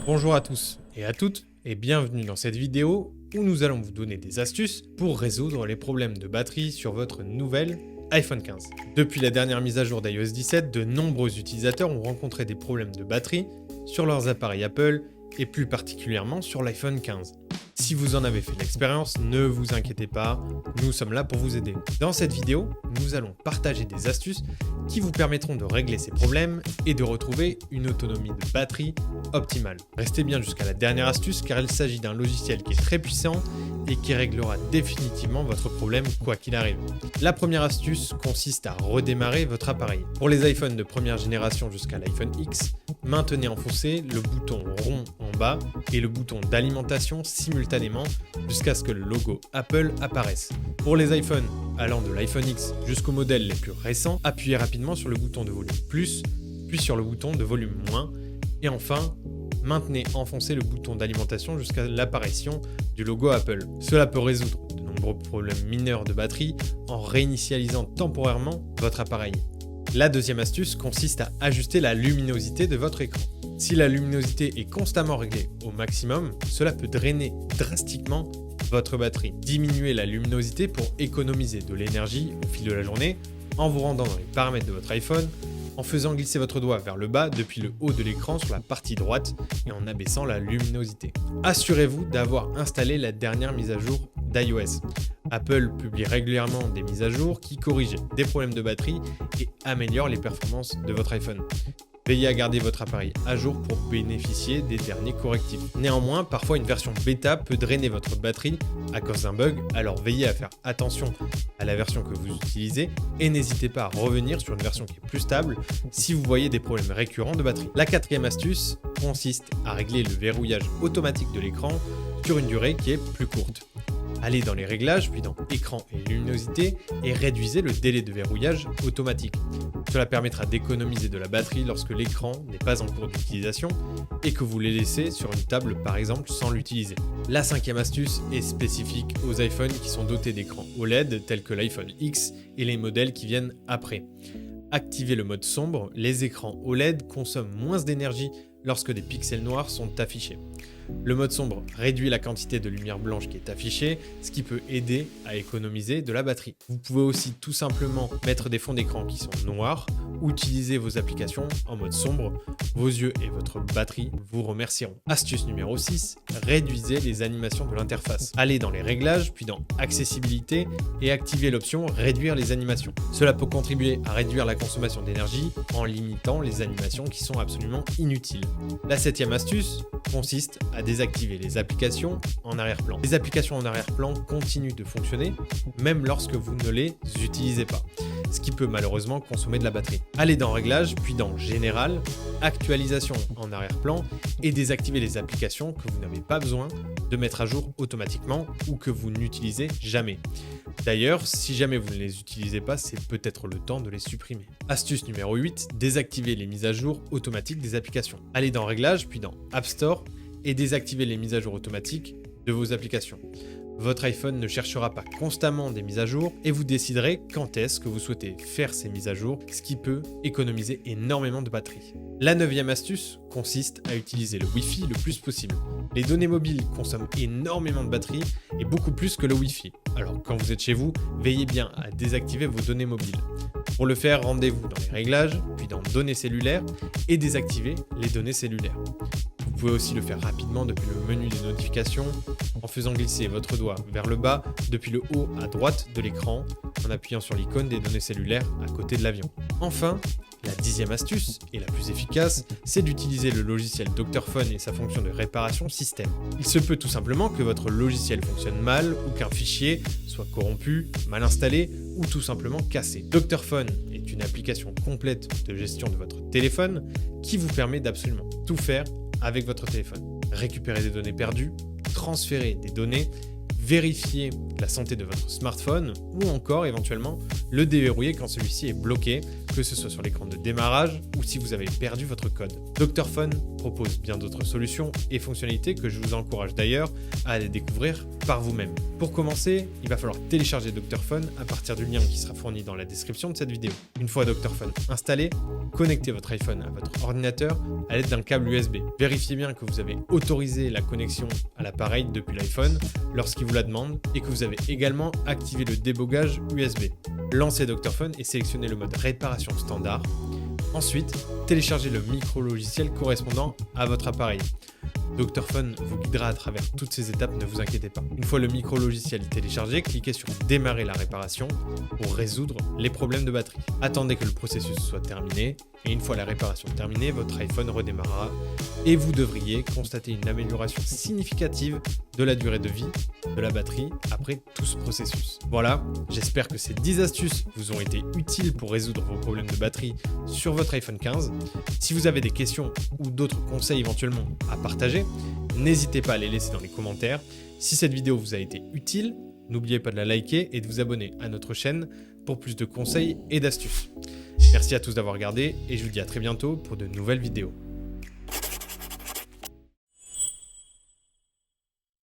Bonjour à tous et à toutes et bienvenue dans cette vidéo où nous allons vous donner des astuces pour résoudre les problèmes de batterie sur votre nouvelle iPhone 15. Depuis la dernière mise à jour d'iOS 17, de nombreux utilisateurs ont rencontré des problèmes de batterie sur leurs appareils Apple et plus particulièrement sur l'iPhone 15. Si vous en avez fait l'expérience, ne vous inquiétez pas, nous sommes là pour vous aider. Dans cette vidéo, nous allons partager des astuces qui vous permettront de régler ces problèmes et de retrouver une autonomie de batterie optimale. Restez bien jusqu'à la dernière astuce car il s'agit d'un logiciel qui est très puissant et qui réglera définitivement votre problème quoi qu'il arrive. La première astuce consiste à redémarrer votre appareil. Pour les iPhones de première génération jusqu'à l'iPhone X, maintenez enfoncé le bouton rond en bas et le bouton d'alimentation simultanément jusqu'à ce que le logo Apple apparaisse. Pour les iPhones allant de l'iPhone X jusqu'aux modèles les plus récents, appuyez rapidement sur le bouton de volume plus, puis sur le bouton de volume moins, et enfin, maintenez enfoncé le bouton d'alimentation jusqu'à l'apparition du logo Apple. Cela peut résoudre de nombreux problèmes mineurs de batterie en réinitialisant temporairement votre appareil. La deuxième astuce consiste à ajuster la luminosité de votre écran. Si la luminosité est constamment réglée au maximum, cela peut drainer drastiquement votre batterie. Diminuez la luminosité pour économiser de l'énergie au fil de la journée en vous rendant dans les paramètres de votre iPhone, en faisant glisser votre doigt vers le bas depuis le haut de l'écran sur la partie droite et en abaissant la luminosité. Assurez-vous d'avoir installé la dernière mise à jour d'iOS. Apple publie régulièrement des mises à jour qui corrigent des problèmes de batterie et améliorent les performances de votre iPhone. Veillez à garder votre appareil à jour pour bénéficier des derniers correctifs. Néanmoins, parfois une version bêta peut drainer votre batterie à cause d'un bug, alors veillez à faire attention à la version que vous utilisez et n'hésitez pas à revenir sur une version qui est plus stable si vous voyez des problèmes récurrents de batterie. La quatrième astuce consiste à régler le verrouillage automatique de l'écran sur une durée qui est plus courte. Allez dans les réglages, puis dans écran et luminosité et réduisez le délai de verrouillage automatique. Cela permettra d'économiser de la batterie lorsque l'écran n'est pas en cours d'utilisation et que vous les laissez sur une table par exemple sans l'utiliser. La cinquième astuce est spécifique aux iPhones qui sont dotés d'écrans OLED tels que l'iPhone X et les modèles qui viennent après. Activez le mode sombre, les écrans OLED consomment moins d'énergie lorsque des pixels noirs sont affichés. Le mode sombre réduit la quantité de lumière blanche qui est affichée, ce qui peut aider à économiser de la batterie. Vous pouvez aussi tout simplement mettre des fonds d'écran qui sont noirs ou utiliser vos applications en mode sombre. Vos yeux et votre batterie vous remercieront. Astuce numéro 6, réduisez les animations de l'interface. Allez dans les réglages, puis dans accessibilité et activez l'option réduire les animations. Cela peut contribuer à réduire la consommation d'énergie en limitant les animations qui sont absolument inutiles. La septième astuce consiste à désactiver les applications en arrière-plan. Les applications en arrière-plan continuent de fonctionner même lorsque vous ne les utilisez pas, ce qui peut malheureusement consommer de la batterie. Allez dans Réglages, puis dans Général, Actualisation en arrière-plan et désactivez les applications que vous n'avez pas besoin de mettre à jour automatiquement ou que vous n'utilisez jamais. D'ailleurs, si jamais vous ne les utilisez pas, c'est peut-être le temps de les supprimer. Astuce numéro 8, désactivez les mises à jour automatiques des applications. Allez dans Réglages, puis dans App Store et désactivez les mises à jour automatiques de vos applications. Votre iPhone ne cherchera pas constamment des mises à jour et vous déciderez quand est-ce que vous souhaitez faire ces mises à jour, ce qui peut économiser énormément de batterie. La neuvième astuce consiste à utiliser le Wi-Fi le plus possible. Les données mobiles consomment énormément de batterie et beaucoup plus que le Wi-Fi. Alors quand vous êtes chez vous, veillez bien à désactiver vos données mobiles. Pour le faire, rendez-vous dans les réglages, puis dans données cellulaires et désactivez les données cellulaires. Vous pouvez aussi le faire rapidement depuis le menu des notifications en faisant glisser votre doigt vers le bas depuis le haut à droite de l'écran en appuyant sur l'icône des données cellulaires à côté de l'avion. Enfin, la 10e astuce, et la plus efficace, c'est d'utiliser le logiciel Dr Phone et sa fonction de réparation système. Il se peut tout simplement que votre logiciel fonctionne mal ou qu'un fichier soit corrompu, mal installé ou tout simplement cassé. Dr Phone est une application complète de gestion de votre téléphone qui vous permet d'absolument tout faire avec votre téléphone. Récupérer des données perdues, transférer des données, vérifier la santé de votre smartphone ou encore éventuellement le déverrouiller quand celui-ci est bloqué que ce soit sur l'écran de démarrage ou si vous avez perdu votre code. Dr Phone propose bien d'autres solutions et fonctionnalités que je vous encourage d'ailleurs à aller découvrir par vous-même. Pour commencer, il va falloir télécharger Dr Phone à partir du lien qui sera fourni dans la description de cette vidéo. Une fois Dr Phone installé, connectez votre iPhone à votre ordinateur à l'aide d'un câble USB. Vérifiez bien que vous avez autorisé la connexion à l'appareil depuis l'iPhone lorsqu'il vous la demande et que vous avez également activé le débogage USB. Lancez Dr Phone et sélectionnez le mode réparation standard. Ensuite, téléchargez le micro-logiciel correspondant à votre appareil. Dr Phone vous guidera à travers toutes ces étapes, ne vous inquiétez pas. Une fois le micro-logiciel téléchargé, cliquez sur Démarrer la réparation pour résoudre les problèmes de batterie. Attendez que le processus soit terminé et une fois la réparation terminée, votre iPhone redémarrera et vous devriez constater une amélioration significative de la durée de vie de la batterie après tout ce processus. Voilà, j'espère que ces 10 astuces vous ont été utiles pour résoudre vos problèmes de batterie sur votre iPhone 15. Si vous avez des questions ou d'autres conseils éventuellement à partager, n'hésitez pas à les laisser dans les commentaires. Si cette vidéo vous a été utile, n'oubliez pas de la liker et de vous abonner à notre chaîne pour plus de conseils et d'astuces. Merci à tous d'avoir regardé et je vous dis à très bientôt pour de nouvelles vidéos.